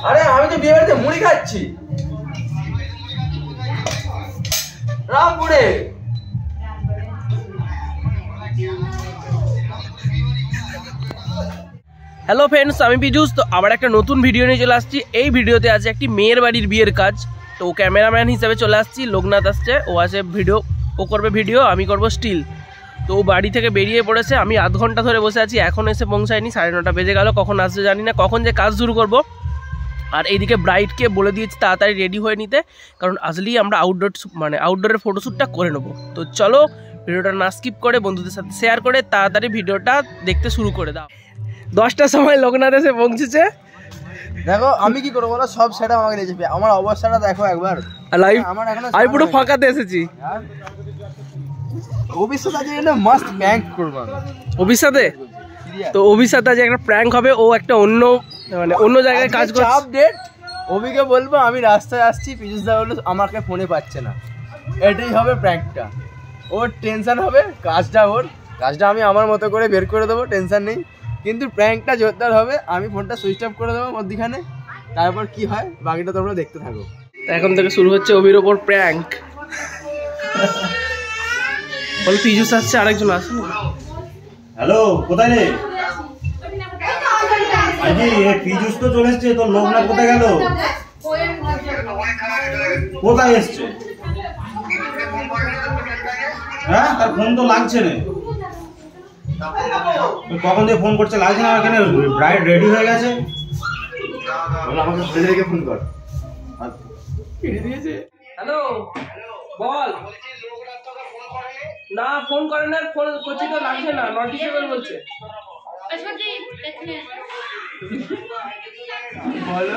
আরে আমি তো বিয়ে বাড়িতে মুড়ি খাচ্ছি রামপুরে। হ্যালো ফ্রেন্ডস, আমি পিজুস। তো আবার একটা নতুন ভিডিও নিয়ে চলে আসছি। এই ভিডিওতে আছে একটি মেয়ের বাড়ির বিয়ের কাজ। তো ক্যামেরাম্যান হিসেবে চলে আসছি, লোকনাথ আসছে, ও আছে ভিডিও, ও করবে ভিডিও, আমি করব স্টিল। তো ও বাড়ি থেকে বেরিয়ে পড়েছে, আমি আধ ঘন্টা ধরে বসে আছি, এখন এসে পৌঁছায়নি, 9:30 বেজে গেল, কখন আসছে জানি না, কখন যে কাজ শুরু করব। আর এইদিকে ব্রাইডকে বলে দিয়েছি তাড়াতাড়ি রেডি হয়ে নিতে, কারণ আসলেই আমরা আউটডোরের ফটোশ্যুটটা করে নেবো। তো চলো ভিডিওটা না স্কিপ করে বন্ধুদের সাথে শেয়ার করে তাড়াতাড়ি ভিডিওটা দেখতে শুরু করে দাও। 10টার সময় লোকনাথ এসে পৌঁছেছে। দেখো আমি কি করবো বলো, সব সেটা আমাকে নিয়ে যাবে। আমার অবস্থাটা দেখো একবার। আমি পুরো ফাঁকাতে এসেছি। অভিষেক আজ একটা মাস্ট প্র্যাঙ্ক করবো। অভিষেকে তো অভিষেকে আজ একটা প্র্যাঙ্ক হবে। ও একটা অন্য জায়গায় কাজ করছে। আপডেট অভিকে বলবো আমি রাস্তায় আসছি, পিজুস দা বললো আমাকে ফোনে পাচ্ছে না। এটাই হবে প্র্যাঙ্কটা। ওর টেনশন হবে, কাজটা আমি আমার মতো করে বের করে দেবো, টেনশন নেই। কিন্তু প্র্যাঙ্কটা জোরদার হবে। আমি ফোনটা সুইচ অফ করে দেবো মধ্যখানে, তারপর কি হয় বাকিটা তোমরা দেখতে থাকো। এখন থেকে শুরু হচ্ছে অভির ওপর প্র্যাঙ্ক। বল পিজুস আসছে, আরেকজন আসছে। হ্যালো, কোথায় রে? আরে পিজুস তো চলে এসছে, তোর লোকনাথ কোথায় গেল? কোথায় এসছে? হ্যাঁ, তার ফোন তো লাগছে না। কখন দিয়ে ফোন করছে, লাগছে না। এখানে ব্রাইড রেডি হয়ে গেছে, আমাকে ফোন রেখে ফোন কর। হ্যালো, বল। না, ফোন করে না, ফোন করছি তো লাগছে না, নট রিচেবল বলছে। বলো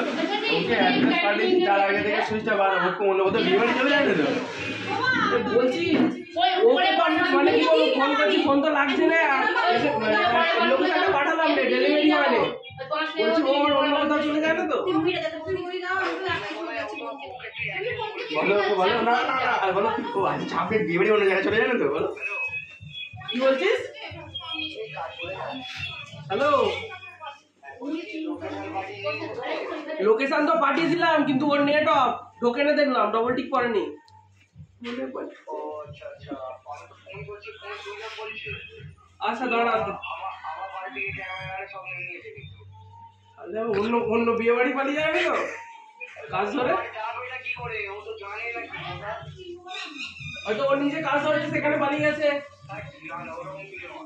ওকে অ্যাড্রেস পাঠিয়েছি, তার আগে থেকে সুইচটা বার হবে। কোন লোক তো বিয়ে বাড়ি চলে যায় না তো। বলছি ওকে মানে কি বলবো, ফোন করছি, ফোন তো লাগছে না। লোকেশনটা পাঠালাম রে, ডেলিভারি হয় না। বলছি ও অন্য কোথাও চলে যায় না তো। বলো বলো, না না না বলো, ও আজ ছাপে বিয়ে বাড়ি অন্য জায়গায় চলে যায় না তো। বলো কি বলছিস। হ্যালো, লোকেশন তো পাঠিয়েছিলাম, কিন্তু ওর নেট অফ, ঢোকে না, দেখলাম ডবল টিক করেনি। আচ্ছা দাঁড়া, অন্য বিয়ে বাড়ি পালিয়ে যাবে তো কাজ ধরে। হয়তো ওর নিজে কাজ ধরেছে, সেখানে পালিয়ে গেছে।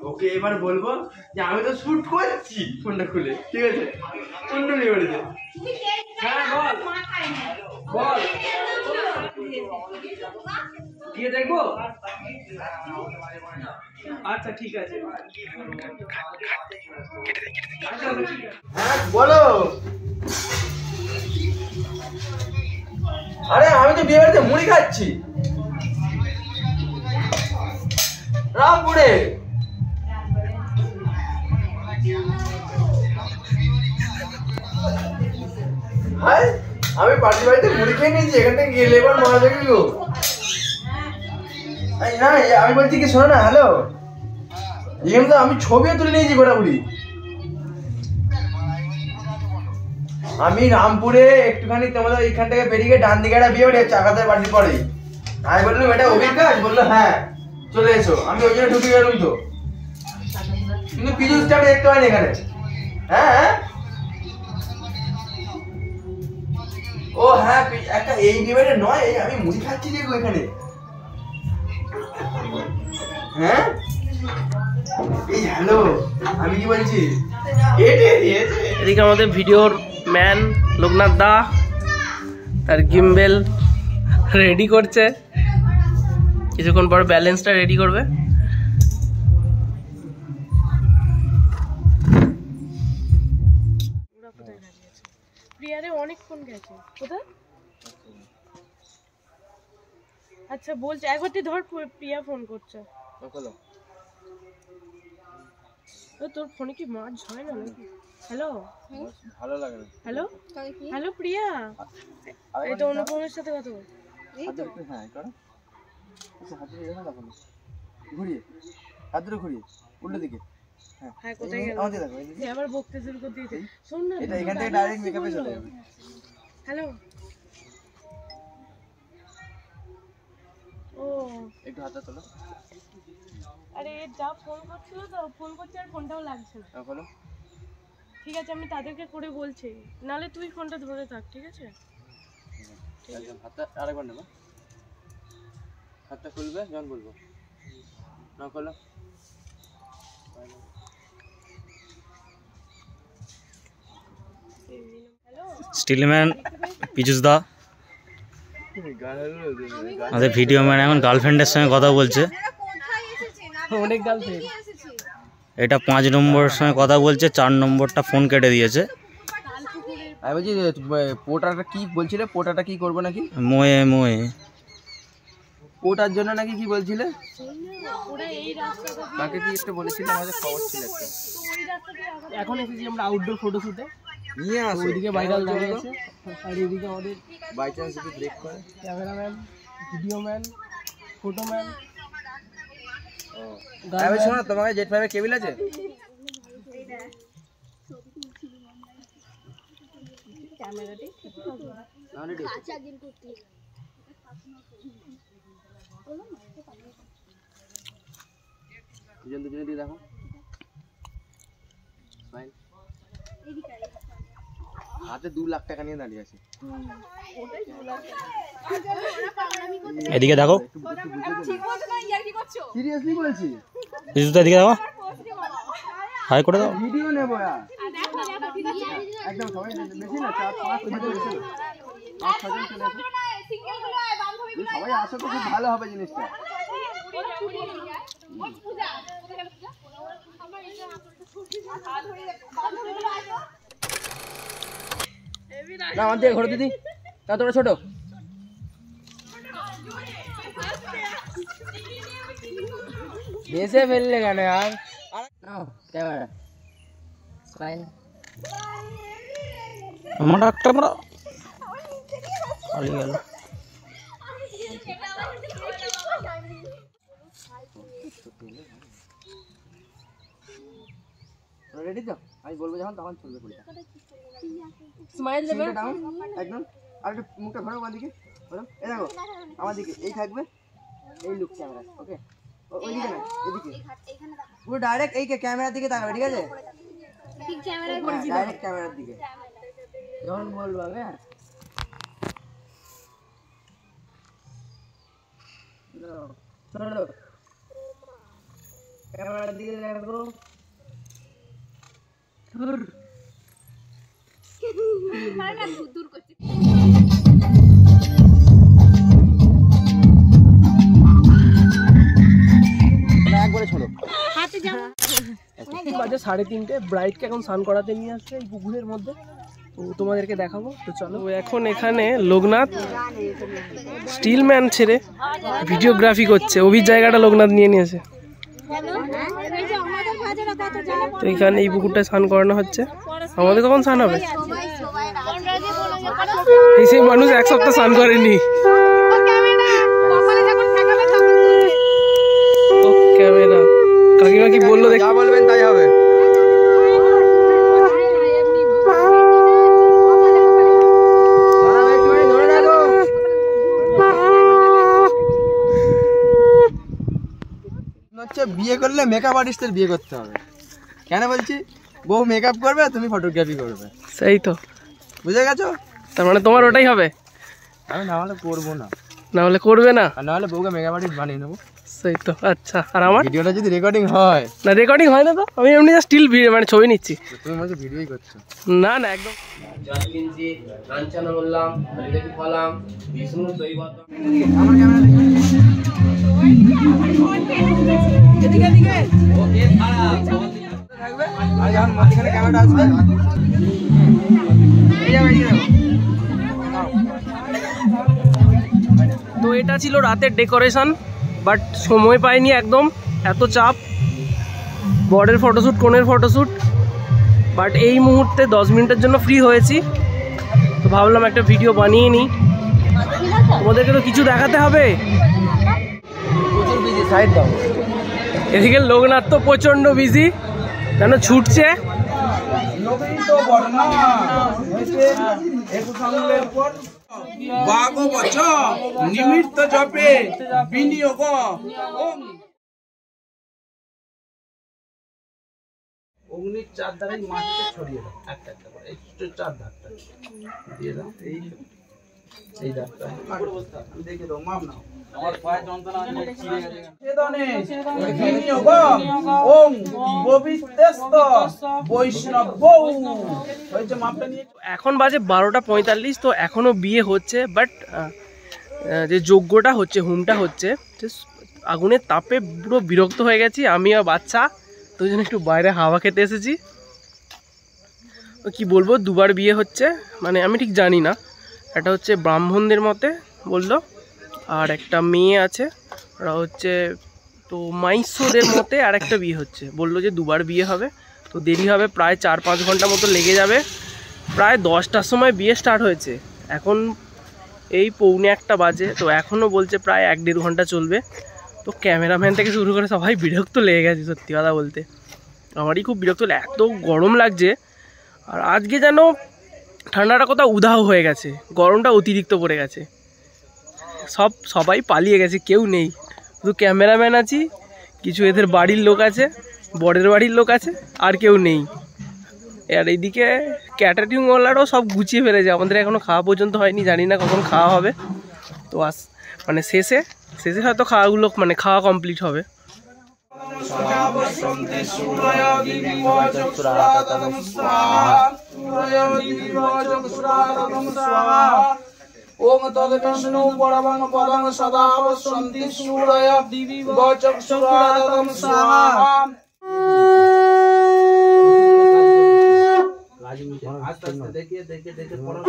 ওকে এবার বলবো যে আমি তো শুট করছি, ফোনটা খুলে, ঠিক আছে, অন্য বিয়ে বাড়িতে। হ্যাঁ বল বল, গিয়ে দেখবো। আচ্ছা ঠিক আছে। হ্যাঁ বলো। আরে আমি তো বিয়ে বাড়িতে মুড়ি খাচ্ছি রামপুরে। আমি পার্টি বাড়িতে মুড়ি খেয়ে নিয়েছি, এখান থেকে গেলে এবার মারা যাবে গো। না আমি বলছি কি, শোনো না। হ্যালো, এখানে তো আমি ছবিও তুলে নিয়েছি ঘোরাঘুরি। আমি রামপুরে একটুখানি তোমাদের এখান থেকে বেরিয়ে ডান দিকে একটা বিয়ে বাড়ি আছে, চাকাতের বাড়ির পরেই। আমি বললাম এটা অভির কাজ, বললো হ্যাঁ চলে এসো। আমি ওই জন্য ঢুকে গেলাম তো, কিন্তু পিজুসটা আমি দেখতে পাইনি এখানে। হ্যাঁ ও হ্যাঁ, একটা এই বিয়ে বাড়ি নয়, আমি মুড়ি খাচ্ছি যে এখানে। হ্যাঁ এই হ্যালো, আমি কি বলছি, এদিকে আমাদের ভিডিওর ম্যান লোকনাথ দা তার গিম্বেল রেডি করছে, কিছুক্ষণ পর ব্যালেন্সটা রেডি করবে। প্রিয়ারে অনেকক্ষণ গেছে কোথায়। আচ্ছা বলছে একবার তুই ধর, প্রিয়া ফোন করছে। তোর ফোনে কি মাছ হয় না নাকি? হ্যালো, ভালো লাগে না। হ্যালো হ্যালো প্রিয়া, এই তো অনুপমের সাথে কথা বল। এই তো হ্যাঁ করো। আচ্ছা হাত ধরে দেখো, ঘুরিয়ে হাত ধরে ঘুরিয়ে উল্টো দিকে। হ্যাঁ কোথায় গেল? আমাকে দেখো, আবার বকতে শুরু করে দিয়েছে। শোন না, এটা এখান থেকে ডাইরেক্ট মেকআপে চলে যাবে। হ্যালো। ও একটু হাতটা তোলো। আরে যা ফোন করছিল তো, ফোন করছে আর ফোনটাও লাগছে না। বলো। ঠিক আছে, আমি তাদেরকে করে বলছি, নালে তুই ফোনটা ধরে থাক, ঠিক আছে? হাতটা আরেকবার নেবো, হাতটা খুলবে যখন বলবো। না খোলো। স্টিলম্যান পীযুষ দা আমাদের ভিডিও ম্যান এখন গার্লফ্রেন্ডের সঙ্গে কথা বলছে। অনেক গার্লফ্রেন্ড। এটা 5 নম্বরের সঙ্গে কথা বলছে, 4 নম্বরটা ফোন কেটে দিয়েছে। আমি বলছি পোটাটা কি বলছিলে, পোটাটা কি করবো নাকি? মোয়ে মোয়ে পোটার জন্য নাকি কি বলছিলে? ওরা এই রাস্তাটা কাকে কি একটু বলেছিলে, আমাদের খবর ছিল একটা। ওই রাস্তা দিয়ে আবার এখন এসেছি আমরা আউটডোর ফটোশুটে। নিয়ে আসো, ওইদিকে ভাইরাল দাঁড়িয়ে আছে, আর এদিকে আমাদের বাই চান্স যদি ব্রেক করে। Cameraman, video man, photoman. আমি শোনো, তোমার জেট ফাইভের কেবিল আছে? ক্যামেরাটি দুজনে দিয়ে দেখো। হাতে 2 লাখ টাকা নিয়ে দাঁড়িয়ে আছে। এদিকে দেখো, সিরিয়াসলি বলছি, পীযুষ দা এদিকে দেখো, হাই করে দাও। ভিডিও নেবো একদম। সবাই বেশি না, 4-5 জন চলে আসো। সবাই আসো তো খুব ভালো হবে জিনিসটা। না আমার দিয়ে ঘোরো দিদি, না তোমরা ছোট। বেসে ফেললে কেন আর? ক্যামেরা আমার একটা আমরা পালিয়ে গেল। রেডি তো? আমি বলবো যখন তখন চলবে ফুলটা। স্মাইল দেবে একদম। আর একটু মুখটা ঘোরাও আমার দিকে, ঘোরাও। এই দেখো আমার দিকে, এই থাকবে, এই লুক ক্যামেরা। ওকে, ওইদিকে না, এদিকে পুরো ডাইরেক্ট এই ক্যামেরার দিকে তাকাবে, ঠিক আছে? ঠিক ক্যামেরা, ডাইরেক্ট ক্যামেরার দিকে যখন বলবো। হ্যাঁ, ক্যামেরার দিকে দেখো। একবারে ছোড়ো। বাজে 3:30, ব্রাইটকে এখন স্নান করাতে নিয়ে আসছে এই পুকুরের মধ্যে, তো তোমাদেরকে দেখাবো। তো চলো, এখন এখানে লোকনাথ স্টিলম্যান ছেড়ে ভিডিওগ্রাফি করছে। অভির জায়গাটা লোকনাথ নিয়ে নিয়েছে। তো এখানে এই পুকুরটায় স্নান করানো হচ্ছে। আমাদের কখন স্নান হবে? এই সেই মানুষ 1 সপ্তাহ স্নান করেনি। ক্যামেরা কাকিমা কি বললো, যা বলবেন তাই হবে। বিয়ে করলে মেকআপ আর্টিস্টের বিয়ে করতে হবে। কেন বলছি? বউ মেকআপ করবে, তুমি ফটোগ্রাফি করবে। সেই তো, বুঝে গেছো? তার মানে তোমার ওটাই হবে। আমি না হলে করবো না, না হলে করবে না, আর না হলে বউকে মেকআপ আর্টিস্ট বানিয়ে নেবো। সেই তো। আচ্ছা, আর আমার ভিডিওটা যদি রেকর্ডিং হয়? না, রেকর্ডিং হয় না তো, আমি এমনি স্টিল মানে ছবি নিচ্ছি। তুমি মনে ভিডিওই করছো? না না, একদম। জল কিনছি, কাঞ্চনা বললাম, দেখি ফলাম, বিষ্ণু দই বাতা। আমার ক্যামেরা এদিকে এদিকে ওকে খারাপ থাকবে। আর যখন মাঝখানে ক্যামেরাটা আসবে, এই যাবে, এই যাবে। তো এটা ছিল রাতের ডেকোরেশন, বাট সময় পাইনি একদম, এত চাপ। বরের ফটোশ্যুট, কনের ফটোশ্যুট, বাট এই মুহূর্তে 10 মিনিটের জন্য ফ্রি হয়েছি, তো ভাবলাম একটা ভিডিও বানিয়ে নিই। তোমাদেরকে তো কিছু দেখাতে হবে। প্রচুর বিজি, সাইড দাও। এদিকে লোকনাথ তো প্রচন্ড বিজি, যেন ছুটছে। 21 আঙুলের পর বাগো বচ নিমিত্ত জপে বিনিয়োগ ওম। অগ্নির চার দ্বারাই মাটিতে ছড়িয়ে দাও, একটা একটা করে এই চার দাগটা দিয়ে দাও। এই দাগটা আমি দেখে দাও, মাপ নাও। আমার পায়ে যন্ত্রণা চিড়ে গেছে। ছেদনে বিনিয়োগ ওম পবিত্রস্ত বৈষ্ণব হয়েছে, মাপটা নিয়ে। এখন বাজে 12:45, তো এখনও বিয়ে হচ্ছে, বাট যে যজ্ঞটা হচ্ছে, হোমটা হচ্ছে, আগুনের তাপে পুরো বিরক্ত হয়ে গেছি আমি আর বাচ্চা, তো জন্য একটু বাইরে হাওয়া খেতে এসেছি। কি বলবো, দুবার বিয়ে হচ্ছে, মানে আমি ঠিক জানি না, এটা হচ্ছে ব্রাহ্মণদের মতে বললো, আর একটা মেয়ে আছে, ওরা হচ্ছে তো মাইসোদের মতে আর একটা বিয়ে হচ্ছে, বললো যে দুবার বিয়ে হবে, তো দেরি হবে, প্রায় 4-5 ঘন্টা মতো লেগে যাবে। প্রায় 10টার সময় বিয়ে স্টার্ট হয়েছে, এখন এই 1:45 বাজে, তো এখনও বলছে প্রায় 1-1.5 ঘন্টা চলবে। তো ক্যামেরাম্যান থেকে শুরু করে সবাই বিরক্ত লেগে গেছে, সত্যি কথা বলতে আমারই খুব বিরক্ত, এত গরম লাগছে। আর আজকে যেন ঠান্ডাটা কোথাও উধাও হয়ে গেছে, গরমটা অতিরিক্ত পড়ে গেছে, সবাই পালিয়ে গেছে, কেউ নেই, শুধু ক্যামেরাম্যান আছি, কিছু এদের বাড়ির লোক আছে, বরের বাড়ির লোক আছে, আর কেউ নেই। আর এইদিকে ক্যাটারিংওয়ালারাও সব গুছিয়ে ফেলেছে, আমাদের এখনও খাওয়া পর্যন্ত হয়নি, জানি না কখন খাওয়া হবে। তো মানে শেষে হয়তো খাওয়াগুলো মানে খাওয়া কমপ্লিট হবে। ওম তদ বিষ্ণু পরমং পদং সদা বসন্তি সূরয় দিবি বচক্ষুরাদম স্বাহা। আস্তে আস্তে দেখে দেখে দেখে পড়ো।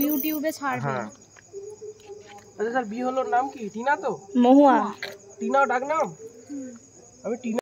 ইউটিউবে ছাড়বে। আচ্ছা স্যার, বিয়ে হলোর নাম কি? টিনা? তো মহুয়া টিনাও ডাক নাম? আমি টিনা